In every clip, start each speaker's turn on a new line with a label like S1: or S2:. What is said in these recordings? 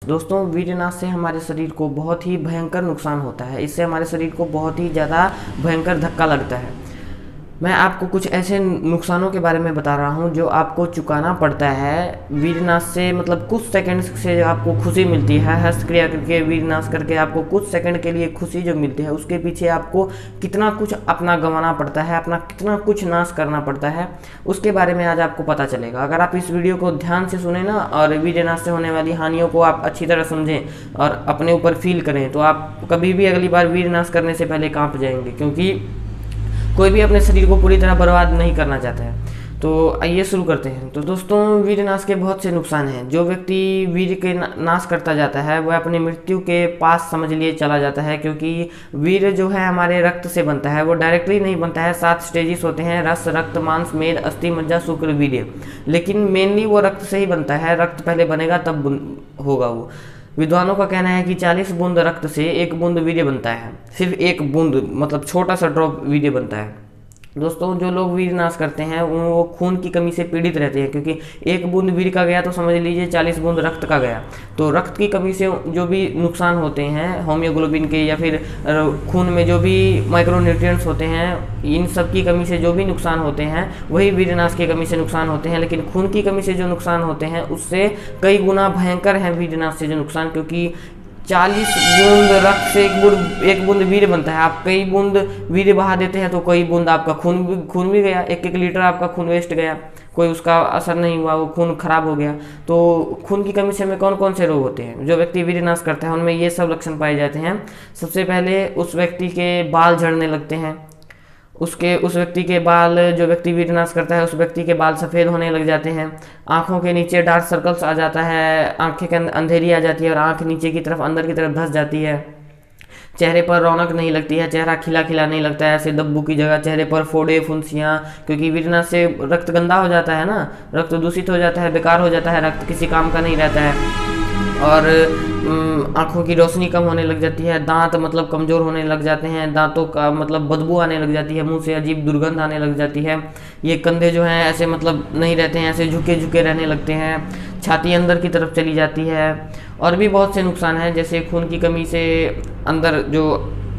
S1: दोस्तों, वीरनाश से हमारे शरीर को बहुत ही भयंकर नुकसान होता है। इससे हमारे शरीर को बहुत ही ज़्यादा भयंकर धक्का लगता है। मैं आपको कुछ ऐसे नुकसानों के बारे में बता रहा हूं जो आपको चुकाना पड़ता है। वीरनाश से मतलब कुछ सेकंड से आपको खुशी मिलती है, हस्त क्रिया करके वीरनाश करके आपको कुछ सेकंड के लिए खुशी जो मिलती है, उसके पीछे आपको कितना कुछ अपना गंवाना पड़ता है, अपना कितना कुछ नाश करना पड़ता है, उसके बारे में आज आपको पता चलेगा। अगर आप इस वीडियो को ध्यान से सुने ना और वीरनाश से होने वाली हानियों को आप अच्छी तरह समझें और अपने ऊपर फील करें, तो आप कभी भी अगली बार वीरनाश करने से पहले कांप जाएंगे, क्योंकि कोई भी अपने शरीर को पूरी तरह बर्बाद नहीं करना चाहता है। तो आइए शुरू करते हैं। तो दोस्तों, वीरनाश के बहुत से नुकसान हैं। जो व्यक्ति वीर के नाश करता जाता है वह अपनी मृत्यु के पास समझ लिए चला जाता है, क्योंकि वीर जो है हमारे रक्त से बनता है, वो डायरेक्टली नहीं बनता है। 7 स्टेजेस होते हैं: रस, रक्त, मांस, मेद, अस्थि, मज्जा, शुक्र, वीर्य। लेकिन मेनली वो रक्त से ही बनता है। रक्त पहले बनेगा तब होगा वो। विद्वानों का कहना है कि 40 बूंद रक्त से 1 बूंद वीर्य बनता है। सिर्फ 1 बूंद मतलब छोटा सा ड्रॉप वीर्य बनता है। दोस्तों, जो लोग वीर नाश करते हैं वो खून की कमी से पीड़ित रहते हैं, क्योंकि 1 बूंद वीर का गया तो समझ लीजिए 40 बूंद रक्त का गया। तो रक्त की कमी से जो भी नुकसान होते हैं होमियोग्लोबिन के या फिर खून में जो भी माइक्रोन्यूट्रिएंट्स होते हैं, इन सब की कमी से जो भी नुकसान होते हैं वही वीर नाश की कमी से नुकसान होते हैं। लेकिन खून की कमी से जो नुकसान होते हैं उससे कई गुना भयंकर है वीर नाश से जो नुकसान, क्योंकि 40 बूंद रक्त से 1 बूंद वीर्य बनता है। आप कई बूंद वीर्य बहा देते हैं तो कई बूंद आपका खून भी गया। 1-1 लीटर आपका खून वेस्ट गया, कोई उसका असर नहीं हुआ, वो खून खराब हो गया। तो खून की कमी से हमें कौन कौन से रोग होते हैं? जो व्यक्ति वीर्यनाश करता है उनमें ये सब लक्षण पाए जाते हैं। सबसे पहले उस व्यक्ति के बाल झड़ने लगते हैं। उस व्यक्ति के बाल, जो व्यक्ति वीरनाश करता है उस व्यक्ति के बाल सफ़ेद होने लग जाते हैं। आंखों के नीचे डार्क सर्कल्स आ जाता है, आंखें के अंधेरी आ जाती है और आंख नीचे की तरफ अंदर की तरफ धंस जाती है। चेहरे पर रौनक नहीं लगती है, चेहरा खिला खिला नहीं लगता है, ऐसे दब्बू की जगह चेहरे पर फोड़े फुंसियाँ, क्योंकि वीरनाश से रक्त गंदा हो जाता है ना, रक्त दूषित हो जाता है, बेकार हो जाता है, रक्त किसी काम का नहीं रहता है। और आँखों की रोशनी कम होने लग जाती है, दांत मतलब कमज़ोर होने लग जाते हैं, दांतों का मतलब बदबू आने लग जाती है, मुंह से अजीब दुर्गंध आने लग जाती है। ये कंधे जो हैं ऐसे मतलब नहीं रहते हैं, ऐसे झुके झुके रहने लगते हैं, छाती अंदर की तरफ चली जाती है। और भी बहुत से नुकसान हैं, जैसे खून की कमी से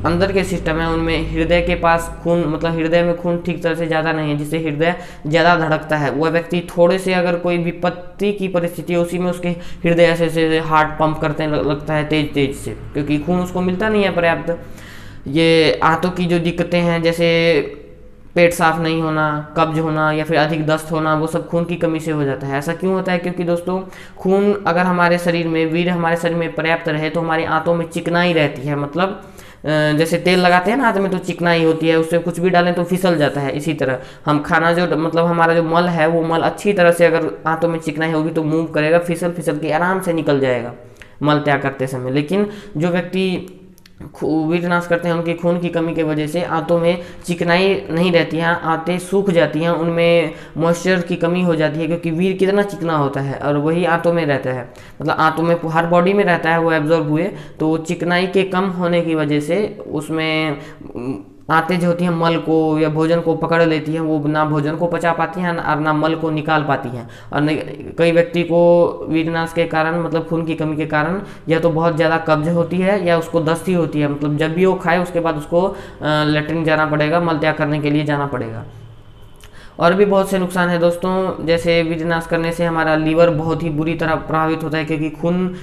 S1: अंदर के सिस्टम है उनमें हृदय के पास खून मतलब हृदय में खून ठीक तरह से ज़्यादा नहीं है, जिससे हृदय ज़्यादा धड़कता है। वह व्यक्ति थोड़े से अगर कोई विपत्ति की परिस्थिति है उसी में उसके हृदय ऐसे हार्ट पंप करते लगता है तेज तेज से, क्योंकि खून उसको मिलता नहीं है पर्याप्त। ये आंतों की जो दिक्कतें हैं, जैसे पेट साफ नहीं होना, कब्ज होना या फिर अधिक दस्त होना, वो सब खून की कमी से हो जाता है। ऐसा क्यों होता है? क्योंकि दोस्तों, खून अगर हमारे शरीर में, वीर्य हमारे शरीर में पर्याप्त रहे तो हमारी आंतों में चिकनाई रहती है। मतलब जैसे तेल लगाते हैं ना हाथ में तो चिकनाई होती है, उससे कुछ भी डालें तो फिसल जाता है। इसी तरह हम खाना जो मतलब हमारा जो मल है वो मल अच्छी तरह से अगर आंतों में चिकनाई होगी तो मूव करेगा, फिसल फिसल के आराम से निकल जाएगा मल त्याग करते समय। लेकिन जो व्यक्ति वीरनाश करते हैं उनकी खून की कमी की वजह से आंतों में चिकनाई नहीं रहती है, आंतें सूख जाती हैं, उनमें मॉइस्चर की कमी हो जाती है, क्योंकि वीर कितना चिकना होता है और वही आंतों में रहता है, मतलब आंतों में हर बॉडी में रहता है, वो एब्जॉर्ब हुए। तो चिकनाई के कम होने की वजह से उसमें आंतें जो होती हैं मल को या भोजन को पकड़ लेती हैं, वो ना भोजन को पचा पाती हैं और ना मल को निकाल पाती हैं। और कई व्यक्ति को वीरनाश के कारण मतलब खून की कमी के कारण या तो बहुत ज़्यादा कब्ज होती है या उसको दस्ती होती है, मतलब जब भी वो खाए उसके बाद उसको लेटरिन जाना पड़ेगा, मल त्याग करने के लिए जाना पड़ेगा। और भी बहुत से नुकसान है दोस्तों, जैसे वीरनाश करने से हमारा लीवर बहुत ही बुरी तरह प्रभावित होता है, क्योंकि खून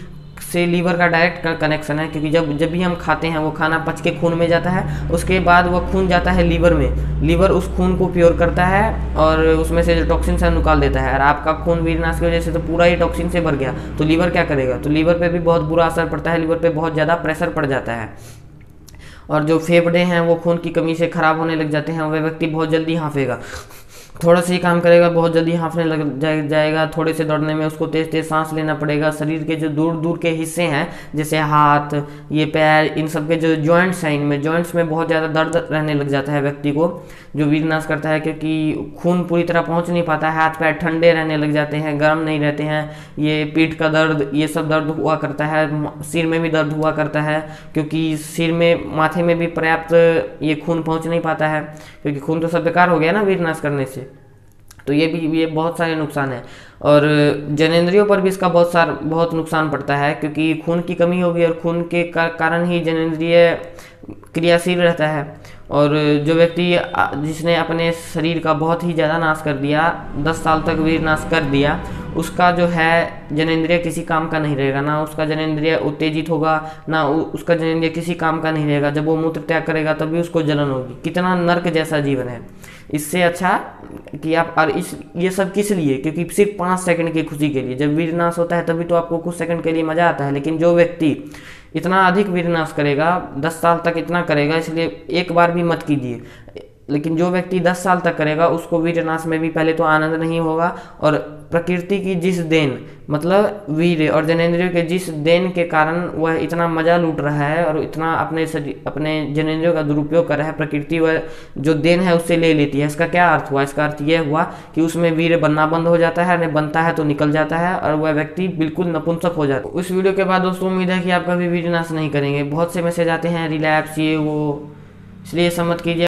S1: से लीवर का डायरेक्ट कनेक्शन है। क्योंकि जब भी हम खाते हैं वो खाना पच के खून में जाता है, उसके बाद वो खून जाता है लीवर में, लीवर उस खून को प्योर करता है और उसमें से जो टॉक्सिन है निकाल देता है। और आपका खून वीरनाश की वजह से तो पूरा ही टॉक्सिन से भर गया, तो लीवर क्या करेगा? तो लीवर पे भी बहुत बुरा असर पड़ता है, लीवर पे बहुत ज़्यादा प्रेशर पड़ जाता है। और जो फेफड़े हैं वो खून की कमी से ख़राब होने लग जाते हैं, वह व्यक्ति बहुत जल्दी हाँफेगा, थोड़ा सा ही काम करेगा बहुत जल्दी हाँफने लग जाएगा, थोड़े से दौड़ने में उसको तेज़ तेज़ सांस लेना पड़ेगा। शरीर के जो दूर दूर के हिस्से हैं जैसे हाथ, ये पैर, इन सब के जो जॉइंट्स हैं, इनमें जॉइंट्स में बहुत ज़्यादा दर्द रहने लग जाता है व्यक्ति को जो वीरनाश करता है, क्योंकि खून पूरी तरह पहुंच नहीं पाता है, हाथ पैर ठंडे रहने लग जाते हैं, गर्म नहीं रहते हैं, ये पीठ का दर्द, ये सब दर्द हुआ करता है, सिर में भी दर्द हुआ करता है, क्योंकि सिर में माथे में भी पर्याप्त ये खून पहुँच नहीं पाता है, क्योंकि खून तो सब बेकार हो गया ना वीरनाश करने से। तो ये बहुत सारे नुकसान हैं। और जनेंद्रियों पर भी इसका बहुत नुकसान पड़ता है, क्योंकि खून की कमी होगी और खून के कारण ही जनेंद्रिय क्रियाशील रहता है। और जो व्यक्ति जिसने अपने शरीर का बहुत ही ज़्यादा नाश कर दिया, 10 साल तक वीर नाश कर दिया, उसका जो है जनेंद्रिय किसी काम का नहीं रहेगा। ना उसका जनेंद्रिय उत्तेजित होगा, ना उसका जनेंद्रिय किसी काम का नहीं रहेगा। जब वो मूत्र त्याग करेगा तभी उसको जलन होगी। कितना नर्क जैसा जीवन है। इससे अच्छा कि आप, और ये सब किस लिए, क्योंकि सिर्फ 5 सेकंड की खुशी के लिए। जब वीर नाश होता है तभी तो आपको कुछ सेकंड के लिए मज़ा आता है, लेकिन जो व्यक्ति इतना अधिक वीर नाश करेगा, 10 साल तक इतना करेगा, इसलिए एक बार भी मत कीजिए। लेकिन जो व्यक्ति 10 साल तक करेगा उसको वीरनाश में भी पहले तो आनंद नहीं होगा, और प्रकृति की जिस देन, मतलब वीर और जनेंद्रियों के जिस देन के कारण वह इतना मजा लूट रहा है और इतना अपने जनेंद्रियों का दुरुपयोग कर रहा है, प्रकृति वह जो देन है उससे ले लेती है। इसका क्या अर्थ हुआ? इसका अर्थ यह हुआ कि उसमें वीर बनना बंद हो जाता है, नहीं बनता है तो निकल जाता है, और वह व्यक्ति बिल्कुल नपुंसक हो जाता है। उस वीडियो के बाद दोस्तों उम्मीद है कि आप कभी वीरनाश नहीं करेंगे। बहुत से मैसेज आते हैं रिलैप्स ये वो, इसलिए ऐसा मत कीजिए।